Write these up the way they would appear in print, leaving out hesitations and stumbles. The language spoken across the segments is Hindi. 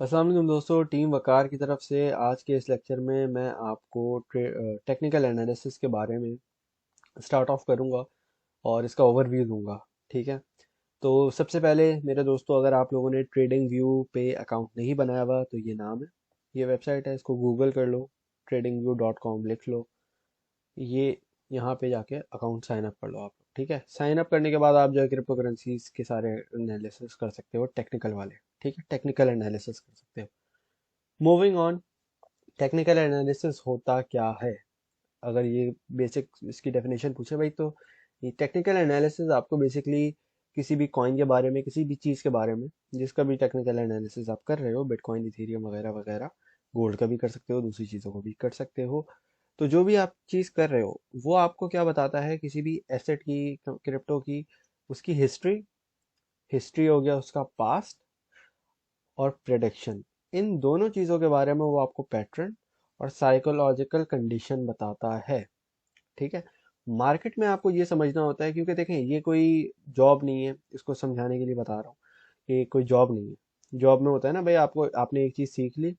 अस्सलाम वालेकुम दोस्तों, टीम वकार की तरफ से आज के इस लेक्चर में मैं आपको टेक्निकल एनालिसिस के बारे में स्टार्ट ऑफ करूंगा और इसका ओवरव्यू दूंगा। ठीक है। तो सबसे पहले मेरे दोस्तों, अगर आप लोगों ने ट्रेडिंग व्यू पे अकाउंट नहीं बनाया हुआ तो ये नाम है, ये वेबसाइट है, इसको गूगल कर लो, tradingview.com लिख लो। ये यहाँ पे जाके अकाउंट साइन अप कर लो आप। ठीक है। साइन अप करने के बाद आप जो है क्रिप्टो करेंसीज के सारे एनालिसिस कर सकते हो, टेक्निकल वाले। ठीक है, टेक्निकल एनालिसिस कर सकते हो। मूविंग ऑन, टेक्निकल एनालिसिस होता क्या है? अगर ये बेसिक इसकी डेफिनेशन पूछे भाई, तो ये टेक्निकल एनालिसिस आपको बेसिकली किसी भी कॉइन के बारे में, किसी भी चीज़ के बारे में, जिसका भी टेक्निकल एनालिसिस आप कर रहे हो, बिटकॉइन, इथेरियम वगैरह वगैरह, गोल्ड का भी कर सकते हो, दूसरी चीज़ों को भी कर सकते हो। तो जो भी आप चीज़ कर रहे हो वो आपको क्या बताता है, किसी भी एसेट की, क्रिप्टो की, उसकी हिस्ट्री, हिस्ट्री हो गया उसका पास्ट, और प्रेडिक्शन। इन दोनों चीज़ों के बारे में वो आपको पैटर्न और साइकोलॉजिकल कंडीशन बताता है। ठीक है। मार्केट में आपको ये समझना होता है, क्योंकि देखें ये कोई जॉब नहीं है, इसको समझाने के लिए बता रहा हूँ। ये कोई जॉब नहीं है। जॉब में होता है ना भाई, आपको आपने एक चीज़ सीख ली,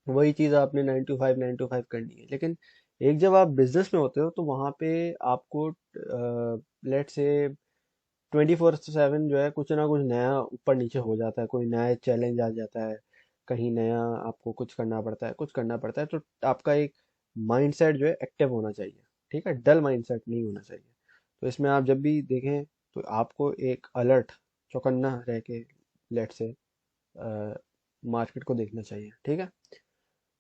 वही चीज़ आपने 9 to 5 करनी है। लेकिन एक जब आप बिजनेस में होते हो तो वहाँ पे आपको लेट से 24/7 जो है कुछ ना कुछ नया ऊपर नीचे हो जाता है, कोई नया चैलेंज आ जाता है, कहीं नया आपको कुछ करना पड़ता है, कुछ करना पड़ता है। तो आपका एक माइंडसेट जो है एक्टिव होना चाहिए। ठीक है, डल माइंडसेट नहीं होना चाहिए। तो इसमें आप जब भी देखें तो आपको एक अलर्ट, चौकन्ना रह के, लेट से मार्केट को देखना चाहिए। ठीक है।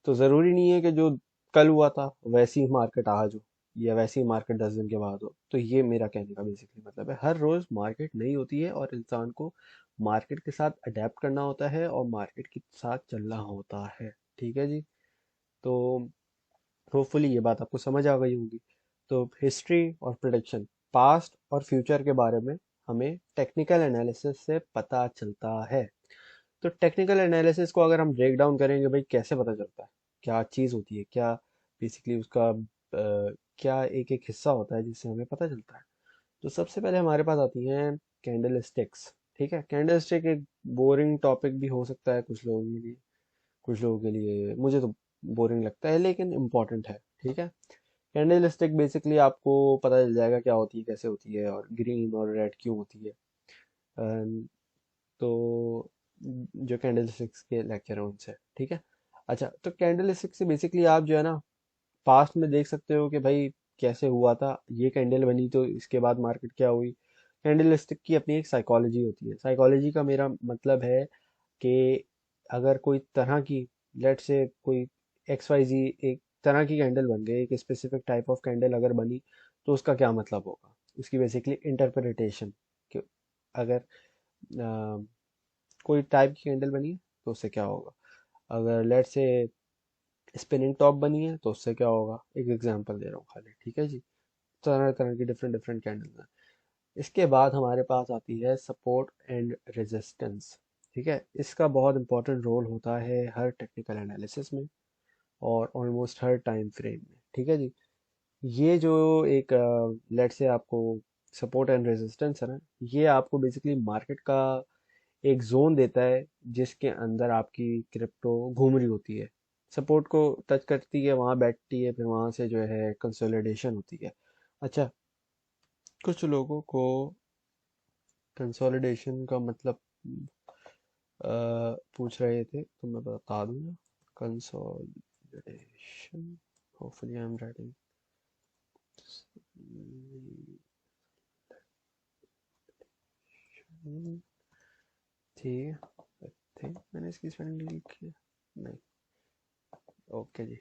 तो ज़रूरी नहीं है कि जो कल हुआ था वैसी ही मार्केट आज हो, या वैसी ही मार्केट 10 दिन के बाद हो। तो ये मेरा कहने का बेसिकली मतलब है, हर रोज़ मार्केट नई होती है और इंसान को मार्केट के साथ अडेप्ट करना होता है और मार्केट के साथ चलना होता है। ठीक है जी। तो होपफुली ये बात आपको समझ आ गई होगी। तो हिस्ट्री और प्रिडिक्शन, पास्ट और फ्यूचर के बारे में हमें टेक्निकल एनालिसिस से पता चलता है। तो टेक्निकल एनालिसिस को अगर हम ब्रेक डाउन करेंगे भाई, कैसे पता चलता है, क्या चीज़ होती है, क्या बेसिकली उसका क्या एक एक हिस्सा होता है जिससे हमें पता चलता है। तो सबसे पहले हमारे पास आती हैं कैंडल स्टिक्स। ठीक है, कैंडल स्टिक एक बोरिंग टॉपिक भी हो सकता है कुछ लोगों के लिए, कुछ लोगों के लिए, मुझे तो बोरिंग लगता है लेकिन इम्पॉर्टेंट है। ठीक है। कैंडल स्टिक बेसिकली आपको पता चल जाएगा क्या होती है, कैसे होती है, और ग्रीन और रेड क्यों होती है। तो जो कैंडल स्टिक्स के लेक्चर हैं उनसे। ठीक है। अच्छा, तो कैंडल स्टिक से बेसिकली आप जो है ना, पास्ट में देख सकते हो कि भाई कैसे हुआ था, ये कैंडल बनी तो इसके बाद मार्केट क्या हुई। कैंडल स्टिक की अपनी एक साइकोलॉजी होती है। साइकोलॉजी का मेरा मतलब है कि अगर कोई तरह की, लेट से कोई XYZ एक तरह की कैंडल बन गई, एक स्पेसिफिक टाइप ऑफ कैंडल अगर बनी, तो उसका क्या मतलब होगा, उसकी बेसिकली इंटरप्रिटेशन। अगर कोई टाइप की कैंडल बनी है तो उससे क्या होगा, अगर लेट से स्पिनिंग टॉप बनी है तो उससे क्या होगा। एक एग्जांपल दे रहा हूँ खाली। ठीक है जी। तरह तरह की डिफरेंट डिफरेंट कैंडल हैं। इसके बाद हमारे पास आती है सपोर्ट एंड रेजिस्टेंस। ठीक है, इसका बहुत इंपॉर्टेंट रोल होता है हर टेक्निकल एनालिसिस में और ऑलमोस्ट हर टाइम फ्रेम में। ठीक है जी। ये जो एक लेट से आपको सपोर्ट एंड रेजिस्टेंस है ना, ये आपको बेसिकली मार्केट का एक जोन देता है जिसके अंदर आपकी क्रिप्टो घूम रही होती है। सपोर्ट को टच करती है, वहां बैठती है, फिर वहां से जो है कंसोलिडेशन होती है। अच्छा, कुछ लोगों को कंसोलिडेशन का मतलब पूछ रहे थे तो मैं बता दूंगा। Consolidation, hopefully I am writing, थी थी मैंने इसकी स्पेलिंग लिखी है, नहीं। ओके जी।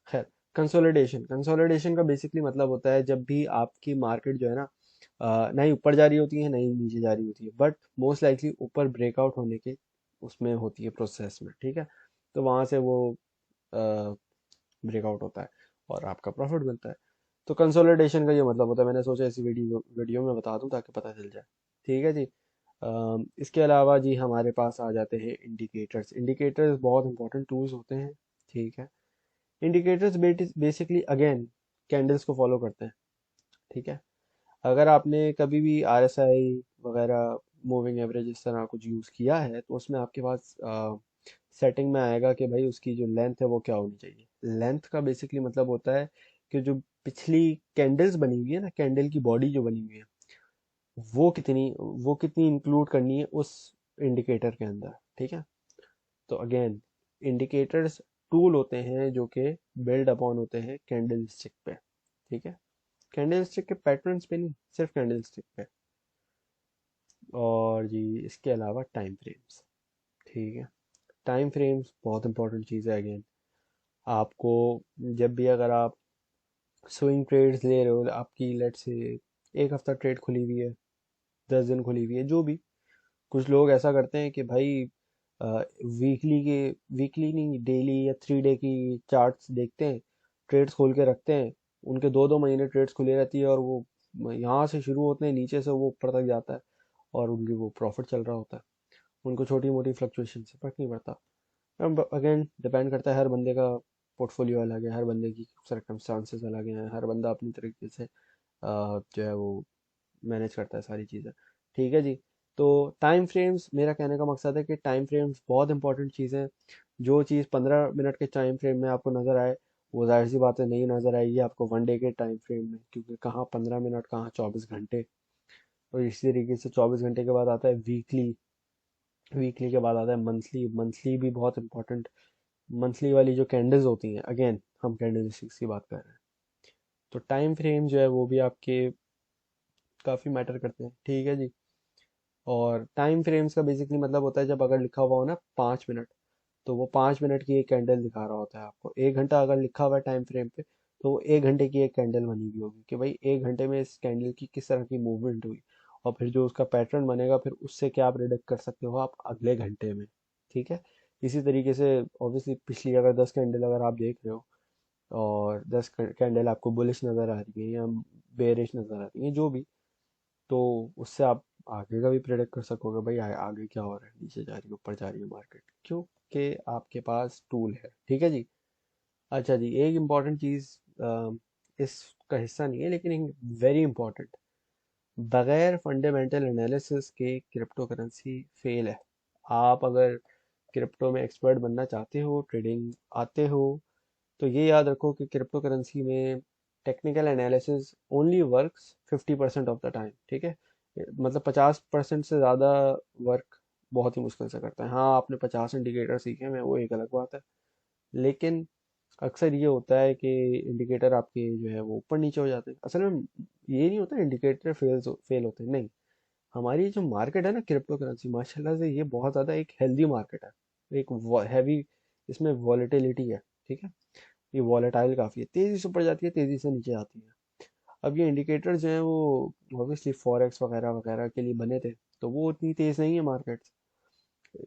खैर, कंसोलिडेशन, कंसोलिडेशन का बेसिकली मतलब होता है जब भी आपकी मार्केट जो है ना, ना ही ऊपर जा रही होती है ना ही नीचे जा रही होती है, बट मोस्ट लाइकली ऊपर ब्रेकआउट होने के उसमें होती है, प्रोसेस में। ठीक है। तो वहां से वो ब्रेकआउट होता है और आपका प्रॉफिट मिलता है। तो कंसोलिडेशन का ये मतलब होता है। मैंने सोचा इसी वीडियो वीडियो में बता दूं ताकि पता चल जाए। ठीक है जी। इसके अलावा जी हमारे पास आ जाते हैं इंडिकेटर्स। इंडिकेटर्स बहुत इंपॉर्टेंट टूल्स होते हैं। ठीक है। इंडिकेटर्स बेसिकली अगेन कैंडल्स को फॉलो करते हैं। ठीक है। अगर आपने कभी भी RSI वगैरह, मूविंग एवरेज, इस तरह कुछ यूज़ किया है तो उसमें आपके पास सेटिंग में आएगा कि भाई उसकी जो लेंथ है वो क्या होनी चाहिए। लेंथ का बेसिकली मतलब होता है कि जो पिछली कैंडल्स बनी हुई है ना, कैंडल की बॉडी जो बनी हुई है, वो कितनी वो कितनी इंक्लूड करनी है उस इंडिकेटर के अंदर, ठीक है। तो अगेन, इंडिकेटर्स टूल होते हैं जो कि बिल्ड अपॉन होते हैं कैंडल स्टिक पे, ठीक है। कैंडल स्टिक के पैटर्न्स पे नहीं, सिर्फ कैंडल स्टिक पे। और जी इसके अलावा टाइम फ्रेम्स, ठीक है। टाइम फ्रेम्स बहुत इंपॉर्टेंट चीज़ है। अगेन, आपको जब भी अगर आप स्विंग ट्रेड्स ले रहे हो, आपकी लेट से एक हफ्ता ट्रेड खुली हुई है, 10 दिन खुली हुई है, जो भी, कुछ लोग ऐसा करते हैं कि भाई वीकली के वीकली नहीं, डेली या 3 डे की चार्ट्स देखते हैं, ट्रेड्स खोल के रखते हैं, उनके 2-2 महीने ट्रेड्स खुली रहती है, और वो यहाँ से शुरू होते हैं, नीचे से वो ऊपर तक जाता है, और उनकी वो प्रॉफिट चल रहा होता है। उनको छोटी मोटी फ्लक्चुएशन से फर्क नहीं पड़ता। अब अगेन डिपेंड करता है, हर बंदे का पोर्टफोलियो अलग है, हर बंदे की सर्कमस्टांसेस अलग हैं, हर बंदा अपनी तरीके से जो है वो मैनेज करता है सारी चीज़ें, ठीक है जी। तो टाइम फ्रेम्स, मेरा कहने का मकसद है कि टाइम फ्रेम्स बहुत इंपॉर्टेंट चीज़ है। जो चीज़ 15 मिनट के टाइम फ्रेम में आपको नज़र आए, वो जाहिर सी बात है नहीं नज़र आएगी आपको 1 डे के टाइम फ्रेम में, क्योंकि कहाँ 15 मिनट, कहाँ 24 घंटे। और इसी तरीके से 24 घंटे के बाद आता है वीकली, वीकली के बाद आता है मंथली। मंथली भी बहुत इंपॉर्टेंट, मंथली वाली जो कैंडल्स होती हैं, अगेन हम कैंडल स्टिक्स की बात कर रहे हैं। तो टाइम फ्रेम जो है वो भी आपके काफ़ी मैटर करते हैं, ठीक है जी। और टाइम फ्रेम्स का बेसिकली मतलब होता है, जब अगर लिखा हुआ हो ना 5 मिनट, तो वो 5 मिनट की एक कैंडल दिखा रहा होता है आपको। 1 घंटा अगर लिखा हुआ है टाइम फ्रेम पे, तो वो 1 घंटे की एक कैंडल बनी हुई होगी कि भाई 1 घंटे में इस कैंडल की किस तरह की मूवमेंट हुई, और फिर जो उसका पैटर्न बनेगा, फिर उससे क्या प्रिडिक्ट कर सकते हो आप अगले घंटे में, ठीक है। इसी तरीके से ऑब्वियसली पिछली अगर 10 कैंडल अगर आप देख रहे हो, और 10 कैंडल आपको बुलिश नज़र आ रही है या बेरिश नज़र आ रही है, जो भी, तो उससे आप आगे का भी प्रेडिक्ट कर सकोगे भाई आगे क्या हो रहा है, नीचे जा रही है, ऊपर जा रही है मार्केट, क्योंकि आपके पास टूल है, ठीक है जी। अच्छा जी, एक इम्पॉर्टेंट चीज़ इसका हिस्सा नहीं है, लेकिन एक वेरी इंपॉर्टेंट, बगैर फंडामेंटल एनालिसिस के क्रिप्टो करेंसी फेल है। आप अगर क्रिप्टो में एक्सपर्ट बनना चाहते हो, ट्रेडिंग आते हो, तो ये याद रखो कि क्रिप्टो करेंसी में technical analysis only works 50% of the time, ठीक है। मतलब 50% से ज़्यादा वर्क बहुत ही मुश्किल से करता है। हाँ, आपने 50 इंडिकेटर सीखे हैं, वो एक अलग बात है, लेकिन अक्सर ये होता है कि इंडिकेटर आपके जो है वो ऊपर नीचे हो जाते हैं। असल में ये नहीं होता इंडिकेटर फेल होते हैं, नहीं। हमारी जो मार्केट है ना क्रिप्टो करेंसी, माशाल्लाह से ये बहुत ज़्यादा एक हेल्दी मार्केट है, एक हैवी, इसमें वॉलेटिलिटी है, ठीक है। ये वॉलेटाइल काफ़ी है, तेज़ी से ऊपर जाती है, तेज़ी से नीचे आती है। अब ये इंडिकेटर जो हैं वो ऑब्वियसली फॉरेक्स वगैरह वगैरह के लिए बने थे, तो वो उतनी तेज़ नहीं है मार्केट।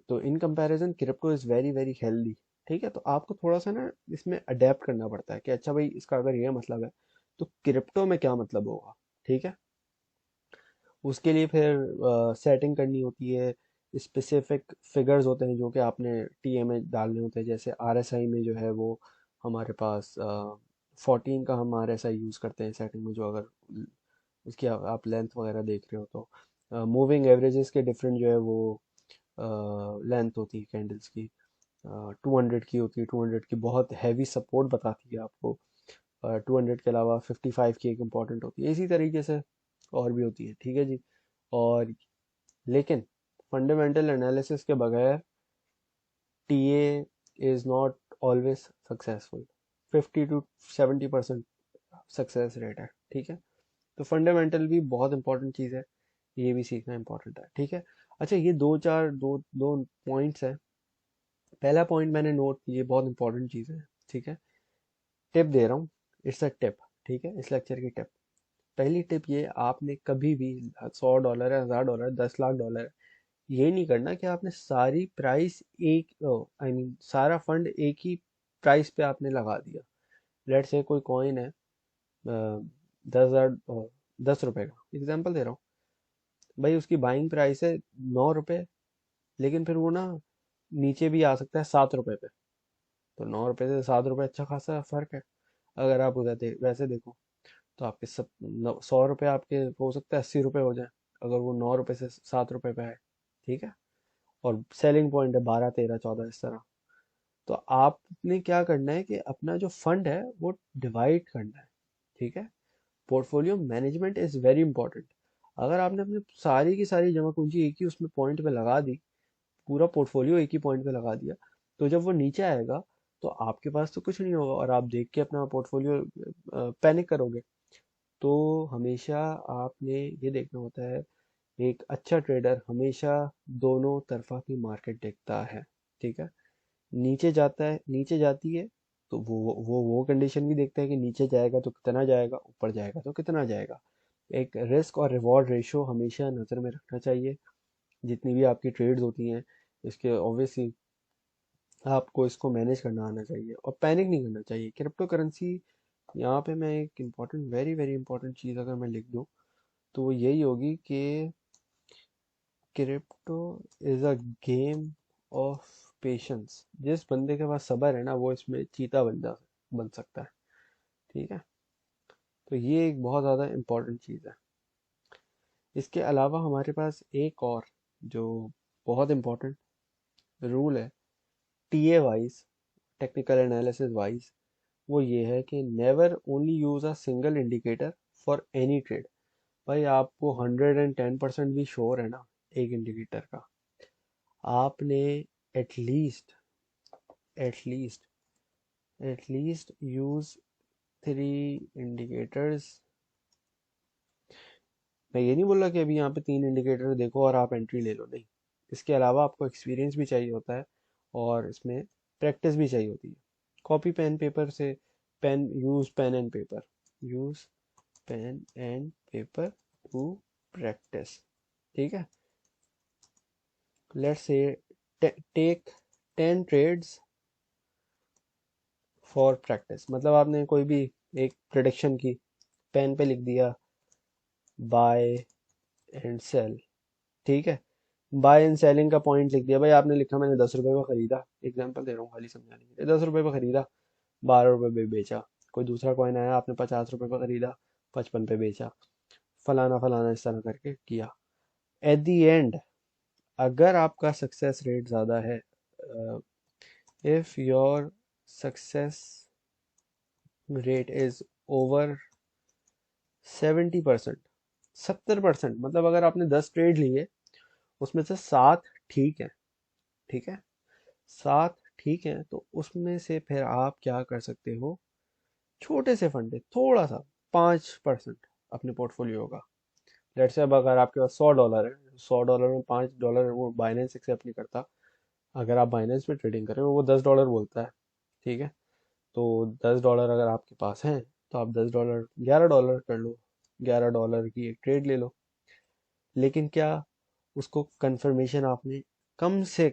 तो in comparison crypto is very very healthy, ठीक है। तो आपको थोड़ा सा ना इसमें अडेप्ट करना पड़ता है कि अच्छा भाई इसका अगर ये मतलब है, तो क्रिप्टो में क्या मतलब होगा, ठीक है। उसके लिए फिर सेटिंग करनी होती है, स्पेसिफिक फिगर्स होते हैं जो कि आपने टीए में डालने होते हैं। जैसे आरएसआई में जो है वो हमारे पास 14 का हम आरएसआई यूज़ करते हैं सेटिंग में, जो अगर उसकी आप लेंथ वगैरह देख रहे हो, तो मूविंग एवरेजेस के डिफरेंट जो है वो लेंथ होती है कैंडल्स की। 200 की होती है, 200 की बहुत हैवी सपोर्ट बताती है आपको। 200 के अलावा 55 की एक इम्पॉर्टेंट होती है, इसी तरीके से और भी होती है, ठीक है जी। और लेकिन फंडामेंटल एनालिसिस के बगैर TA is not always successful. 50 to 70% success rate है, ठीक है। तो फंडामेंटल भी बहुत इंपॉर्टेंट चीज़ है, ये भी सीखना इंपॉर्टेंट है, ठीक है। अच्छा, ये दो चार दो दो पॉइंट्स हैं। पहला पॉइंट मैंने नोट किया, बहुत इंपॉर्टेंट चीज़ है, ठीक है। टिप दे रहा हूँ, इट्स अ टिप, ठीक है, इस लेक्चर की टिप। पहली टिप ये, आपने कभी भी $100 है, $1000 है, $10 लाख है, ये नहीं करना कि आपने सारी प्राइस एक, आई मीन सारा फंड एक ही प्राइस पे आपने लगा दिया। लेट से कोई कॉइन है 10,000, 10 रुपए का एग्जाम्पल दे रहा हूँ, भाई उसकी बाइंग प्राइस है 9 रुपए, लेकिन फिर वो ना नीचे भी आ सकता है 7 रुपए पे। तो 9 रुपए से 7 रुपए अच्छा खासा फर्क है। अगर आप उधर वैसे देखो, तो आपके 100 रुपये आपके हो सकता है 80 रुपए हो जाए, अगर वो 9 रुपए से 7 रुपए पे है, ठीक है। और सेलिंग पॉइंट है 12 13 14 इस तरह। तो आपने क्या करना है कि अपना जो फंड है वो डिवाइड करना है, ठीक है। Portfolio management is very important. अगर आपने अपनी सारी की सारी जमा पूंजी एक ही उसमें पॉइंट पे लगा दी, पूरा पोर्टफोलियो एक ही पॉइंट पे लगा दिया, तो जब वो नीचे आएगा तो आपके पास तो कुछ नहीं होगा और आप देख के अपना पोर्टफोलियो पैनिक करोगे। तो हमेशा आपने ये देखना होता है, एक अच्छा ट्रेडर हमेशा दोनों तरफा की मार्केट देखता है, ठीक है। नीचे जाता है, नीचे जाती है, तो वो कंडीशन भी देखता है कि नीचे जाएगा तो कितना जाएगा, ऊपर जाएगा तो कितना जाएगा। एक रिस्क और रिवॉर्ड रेशियो हमेशा नज़र में रखना चाहिए जितनी भी आपकी ट्रेड्स होती हैं। इसके ऑब्वियसली आपको इसको मैनेज करना आना चाहिए और पैनिक नहीं करना चाहिए। क्रिप्टो करेंसी, यहाँ पे मैं एक इम्पॉर्टेंट, वेरी वेरी इंपॉर्टेंट चीज़ अगर मैं लिख दूँ तो वो यही होगी कि crypto is a game of patience. जिस बंदे के पास सब्र है ना वो इसमें चीता बन सकता है, ठीक है। तो ये एक बहुत ज़्यादा इम्पोर्टेंट चीज़ है। इसके अलावा हमारे पास एक और जो बहुत इम्पोर्टेंट रूल है, TA wise, technical analysis wise, वो ये है कि never only use a single indicator for any trade. भाई आपको 110% भी श्योर है ना एक इंडिकेटर का, आपने at least at least at least use 3 indicators. मैं ये नहीं बोल रहा कि अभी यहाँ पे 3 इंडिकेटर देखो और आप एंट्री ले लो, नहीं। इसके अलावा आपको एक्सपीरियंस भी चाहिए होता है और इसमें प्रैक्टिस भी चाहिए होती है। कॉपी पेन पेपर से, pen use pen and paper, use pen and paper to practise, ठीक है। Let's say take 10 trades for practice. मतलब आपने कोई भी एक प्रिडिक्शन की, पेन पे लिख दिया बाय एंड सेल, ठीक है। बाय एंड सेलिंग का पॉइंट लिख दिया, भाई आपने लिखा मैंने 10 रुपए में खरीदा, एग्जांपल दे रहा हूँ खाली समझाने के लिए, 10 रुपए में खरीदा, 12 रुपए में बेचा। कोई दूसरा कॉइन आया, आपने 50 रुपए में खरीदा, 55 पे बेचा, फलाना फलाना इस तरह करके किया। एट दी एंड अगर आपका सक्सेस रेट ज़्यादा है, if your success rate is over 70%, 70%, मतलब अगर आपने 10 ट्रेड लिए उसमें से 7 ठीक है, ठीक है, 7 ठीक है, तो उसमें से फिर आप क्या कर सकते हो, छोटे से फंडे थोड़ा सा, 5% अपने पोर्टफोलियो का। लेट्स से अब अगर आपके पास $100 है, $100 में $5 वो बाइनेंस एक्सेप्ट नहीं करता। अगर आप बाइनेंस पे ट्रेडिंग कर रहे हो वो $10 बोलता है, ठीक है। तो $10 अगर आपके पास हैं तो आप $10, $11 कर लो, $11 की एक ट्रेड ले लो। लेकिन क्या, उसको कंफर्मेशन आपने कम से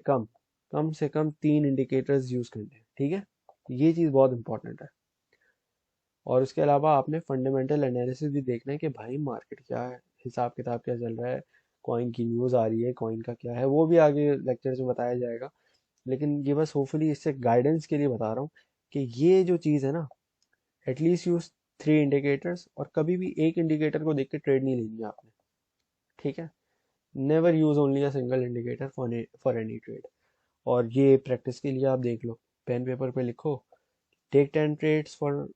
कम 3 इंडिकेटर्स यूज करने हैं, ठीक है। ये चीज़ बहुत इंपॉर्टेंट है। और उसके अलावा आपने फंडामेंटल एनालिसिस भी देखना है कि भाई मार्केट क्या है, हिसाब किताब क्या चल रहा है, कॉइन की न्यूज़ आ रही है, कॉइन का क्या है, वो भी आगे लेक्चर्स में बताया जाएगा। लेकिन ये बस होपफुली इससे गाइडेंस के लिए बता रहा हूँ कि ये जो चीज़ है ना, एटलीस्ट यूज 3 इंडिकेटर्स, और कभी भी एक इंडिकेटर को देख के ट्रेड नहीं लेनी है आपने, ठीक है। Never use only a single indicator for any trade. और ये प्रैक्टिस के लिए आप देख लो, पेन पेपर पे लिखो, take 10 trades for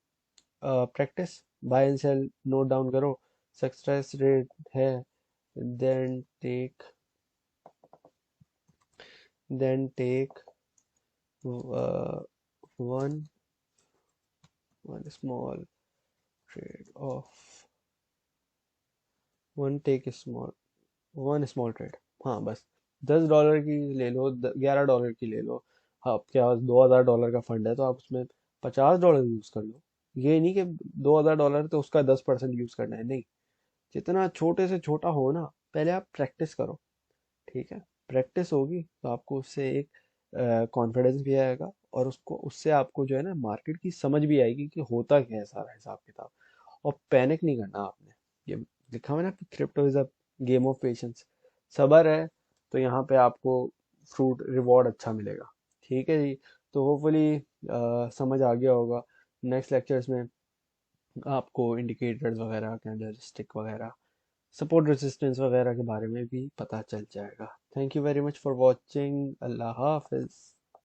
practice, buy and sell note down करो, सक्सेस रेट है, then take then take one one small trade of one take small one small trade. हाँ बस, $10 की ले लो, $11 की ले लो। हाँ, आपके पास $2,000 का फंड है तो आप उसमें $50 यूज कर लो। ये नहीं कि $2,000 तो उसका 10% यूज करना है, नहीं। जितना छोटे से छोटा हो ना, पहले आप प्रैक्टिस करो, ठीक है। प्रैक्टिस होगी तो आपको उससे एक कॉन्फिडेंस भी आएगा और उसको उससे आपको जो है ना मार्केट की समझ भी आएगी कि होता क्या है सारा हिसाब किताब। और पैनिक नहीं करना आपने। ये लिखा हुआ है ना, crypto is a game of patience. सब्र है तो यहाँ पे आपको फ्रूट रिवॉर्ड अच्छा मिलेगा, ठीक है जी। तो होपफुली समझ आ गया होगा। नेक्स्ट लेक्चर्स में आपको इंडिकेटर्स वगैरह, कैंडलस्टिक वगैरह, सपोर्ट रेजिस्टेंस वगैरह के बारे में भी पता चल जाएगा। Thank you very much for watching. अल्लाह हाफिज़।